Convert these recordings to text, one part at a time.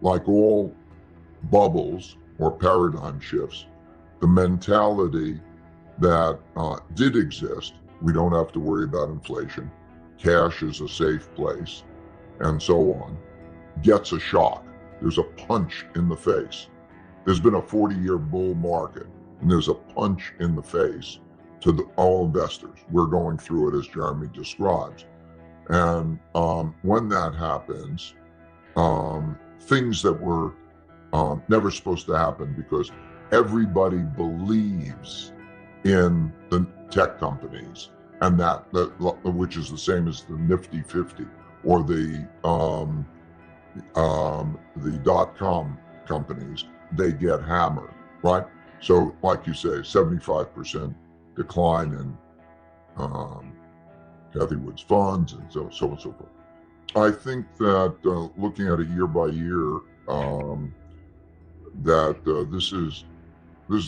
like all bubbles or paradigm shifts, the mentality that did exist, we don't have to worry about inflation, cash is a safe place, and so on, gets a shock. There's a punch in the face. There's been a 40-year bull market, and there's a punch in the face to all investors. We're going through it as Jeremy describes. And when that happens, things that were never supposed to happen, because everybody believes in the tech companies, and that which is the same as the Nifty 50 or the dot-com companies, they get hammered, right? So, like you say, 75% decline in Kathy Wood's funds, and so on and so forth. I think that looking at it year by year, that this is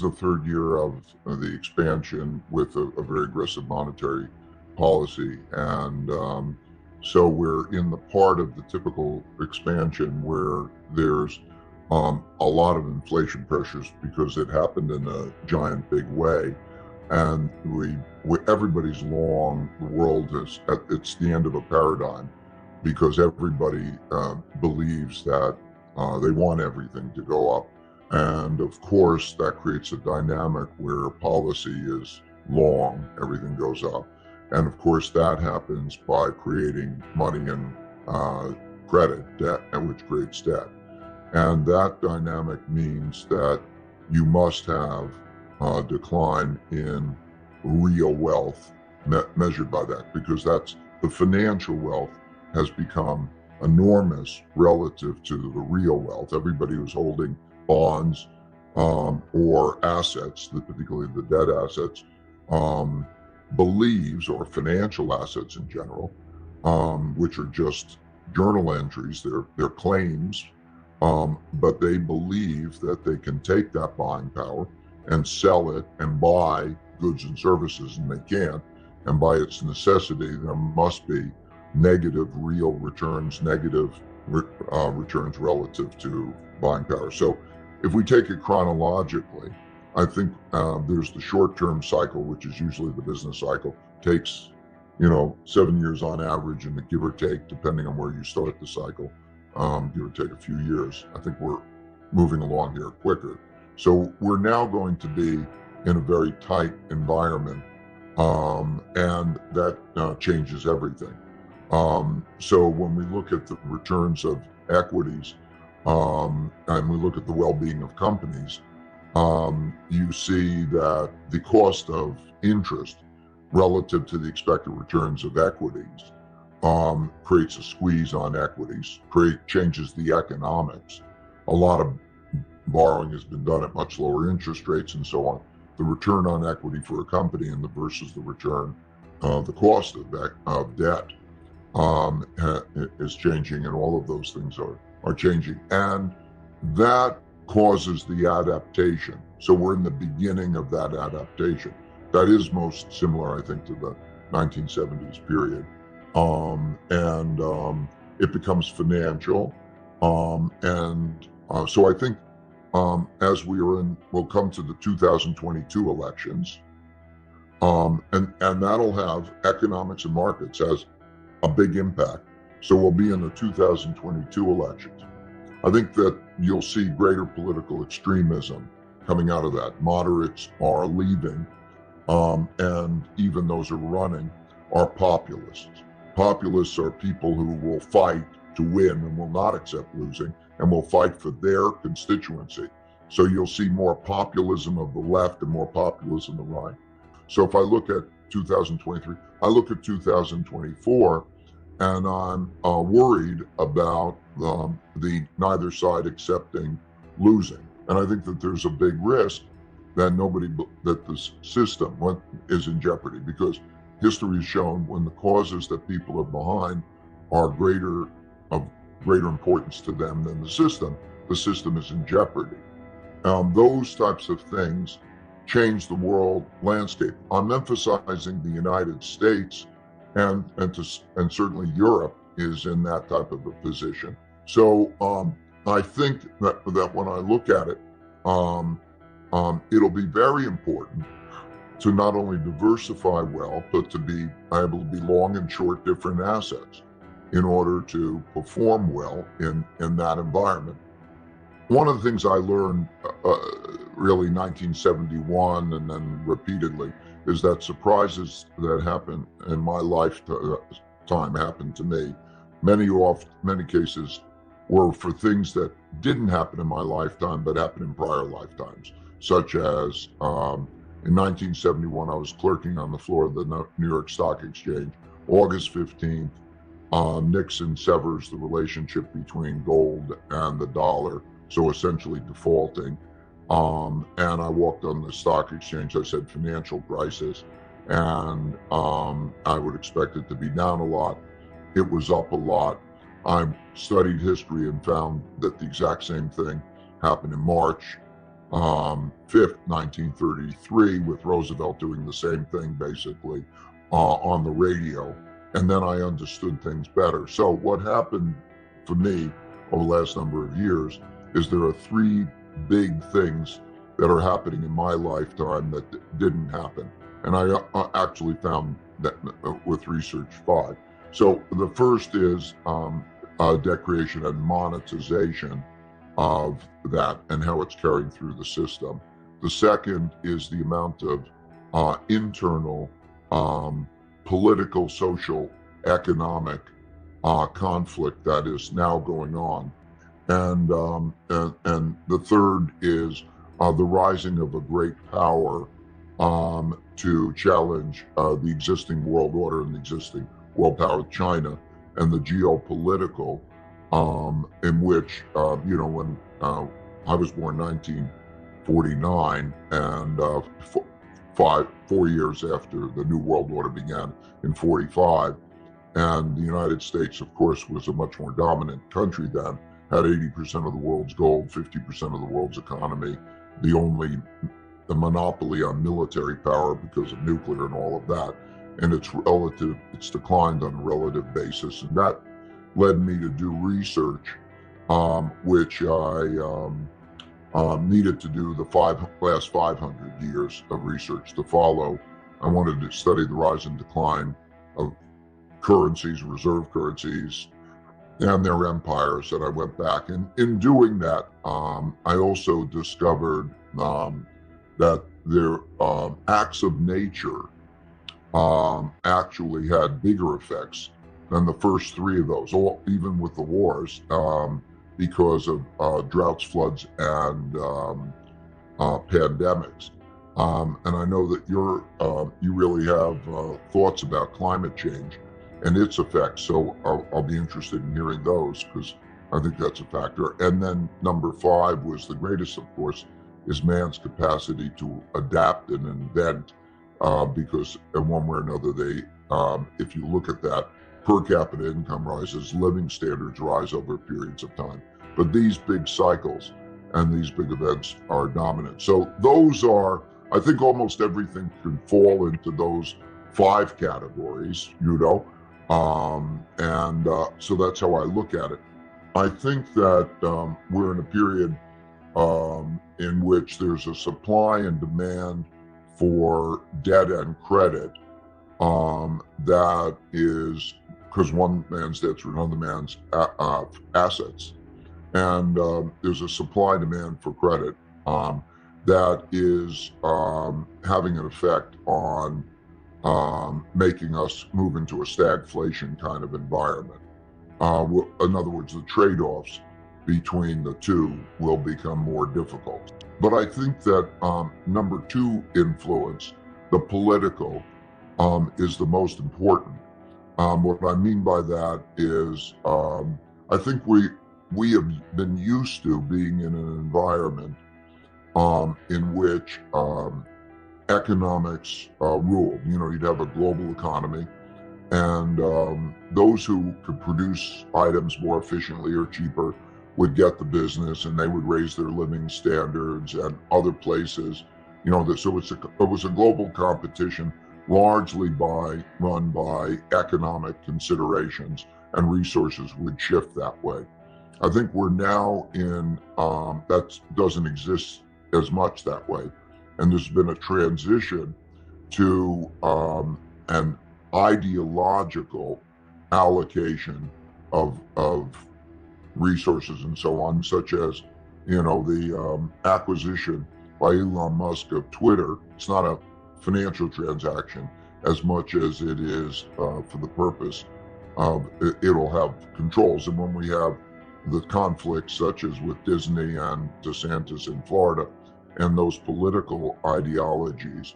the third year of the expansion with a very aggressive monetary policy, and so we're in the part of the typical expansion where there's a lot of inflation pressures because it happened in a giant big way, and everybody's long. The world is it's the end of a paradigm because everybody believes that they want everything to go up. And of course, that creates a dynamic where policy is long, everything goes up. And of course, that happens by creating money and credit, debt, which creates debt. And that dynamic means that you must have a decline in real wealth measured by that, because that's the financial wealth has become enormous relative to the real wealth. Everybody who's holding bonds or assets, particularly the debt assets, believes, or financial assets in general, which are just journal entries, they're claims, but they believe that they can take that buying power and sell it and buy goods and services, and they can't. And by its necessity, there must be negative real returns, negative returns relative to buying power. So if we take it chronologically, I think there's the short-term cycle, which is usually the business cycle, takes 7 years on average, and give or take, depending on where you start the cycle, give or take a few years. I think we're moving along here quicker. So we're now going to be in a very tight environment, and that changes everything. So when we look at the returns of equities, and we look at the well-being of companies, you see that the cost of interest relative to the expected returns of equities creates a squeeze on equities, changes the economics. A lot of borrowing has been done at much lower interest rates and so on. The return on equity for a company and versus the return, the cost of debt is changing, and all of those things are changing. And that causes the adaptation. So we're in the beginning of that adaptation. That is most similar, I think, to the 1970s period. It becomes financial. So I think as we'll come to the 2022 elections, and that'll have economics and markets as a big impact. So we'll be in the 2022 elections. I think that you'll see greater political extremism coming out of that. Moderates are leaving, and even those who are running are populists. Populists are people who will fight to win and will not accept losing, and will fight for their constituency. So you'll see more populism of the left and more populism of the right. So if I look at 2023, I look at 2024, and I'm worried about the neither side accepting losing. And I think that there's a big risk that that the system is in jeopardy, because history has shown when the causes that people are behind are of greater importance to them than the system is in jeopardy. Those types of things change the world landscape. I'm emphasizing the United States, and certainly Europe is in that type of a position. So I think that when I look at it, it'll be very important to not only diversify well, but to be able to be long and short different assets in order to perform well in that environment. One of the things I learned really 1971 and then repeatedly is that surprises that happen in my lifetime happened to me. Many cases were for things that didn't happen in my lifetime but happened in prior lifetimes, such as in 1971, I was clerking on the floor of the New York Stock Exchange. August 15th, Nixon severs the relationship between gold and the dollar, so essentially defaulting. And I walked on the stock exchange. I said financial crisis, and I would expect it to be down a lot. It was up a lot. I studied history and found that the exact same thing happened in March 5th, 1933, with Roosevelt doing the same thing basically on the radio. And then I understood things better. So what happened for me over the last number of years is there are three big things that are happening in my lifetime that didn't happen. And I actually found that with research 5. So the first is debt creation and monetization of that and how it's carried through the system. The second is the amount of internal political, social, economic conflict that is now going on. And the third is the rising of a great power to challenge the existing world order and the existing world power, China, and the geopolitical in which, when I was born in 1949, and 4 years after the New World Order began in 45, and the United States, of course, was a much more dominant country then, had 80% of the world's gold, 50% of the world's economy, the monopoly on military power because of nuclear and all of that, and it's declined on a relative basis, and that led me to do research, which I needed to do the last 500 years of research to follow. I wanted to study the rise and decline of currencies, reserve currencies, and their empires, and I went back. And in doing that, I also discovered that their acts of nature actually had bigger effects than the first three of those, even with the wars, because of droughts, floods, and pandemics. And I know that you really have thoughts about climate change and its effects, so I'll be interested in hearing those, because I think that's a factor. And then number 5 was the greatest, of course, is man's capacity to adapt and invent, because in one way or another, if you look at that, per capita income rises, living standards rise over periods of time. But these big cycles and these big events are dominant. So those are, I think almost everything can fall into those 5 categories, so that's how I look at it. I think that we're in a period in which there's a supply and demand for debt and credit that is because one man's debts are another man's assets. And there's a supply demand for credit that is having an effect on making us move into a stagflation kind of environment. In other words, the trade-offs between the two will become more difficult. But I think that number 2 influence, the political, is the most important. What I mean by that is I think we have been used to being in an environment in which economics ruled. You'd have a global economy, and those who could produce items more efficiently or cheaper would get the business, and they would raise their living standards, and other places, so it was a global competition, largely run by economic considerations, and resources would shift that way. I think we're now in, that doesn't exist as much that way. And there's been a transition to an ideological allocation of resources and so on, such as, the acquisition by Elon Musk of Twitter. It's not a financial transaction as much as it is for the purpose of it'll have controls. And when we have the conflicts such as with Disney and DeSantis in Florida and those political ideologies,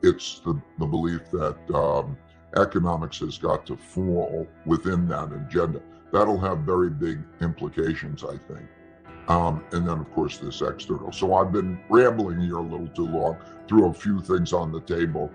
it's the belief that economics has got to fall within that agenda. That'll have very big implications, I think. And then, of course, this external. So I've been rambling here a little too long, threw a few things on the table.